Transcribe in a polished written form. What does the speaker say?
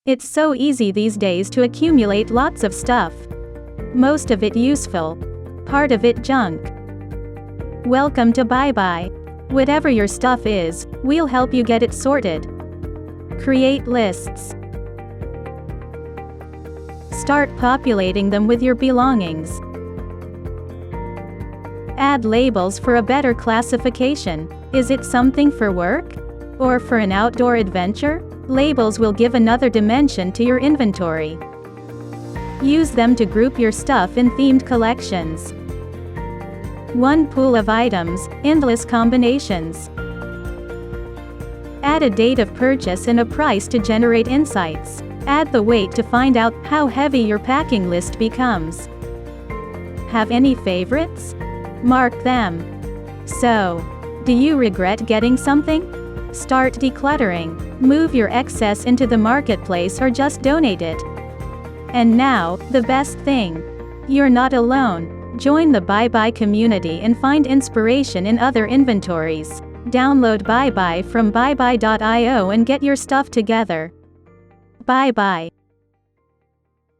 It's so easy these days to accumulate lots of stuff. Most of it useful. Part of it junk. Welcome to Byebye. Whatever your stuff is, we'll help you get it sorted. Create lists. Start populating them with your belongings. Add labels for a better classification. Is it something for work? Or for an outdoor adventure? Labels will give another dimension to your inventory. Use them to group your stuff in themed collections. One pool of items, endless combinations. Add a date of purchase and a price to generate insights. Add the weight to find out how heavy your packing list becomes. Have any favorites? Mark them. So, do you regret getting something? Start decluttering. Move your excess into the marketplace or just donate it. And now, the best thing. You're not alone. Join the Byebye community and find inspiration in other inventories. Download Byebye from byebye.io and get your stuff together. Byebye.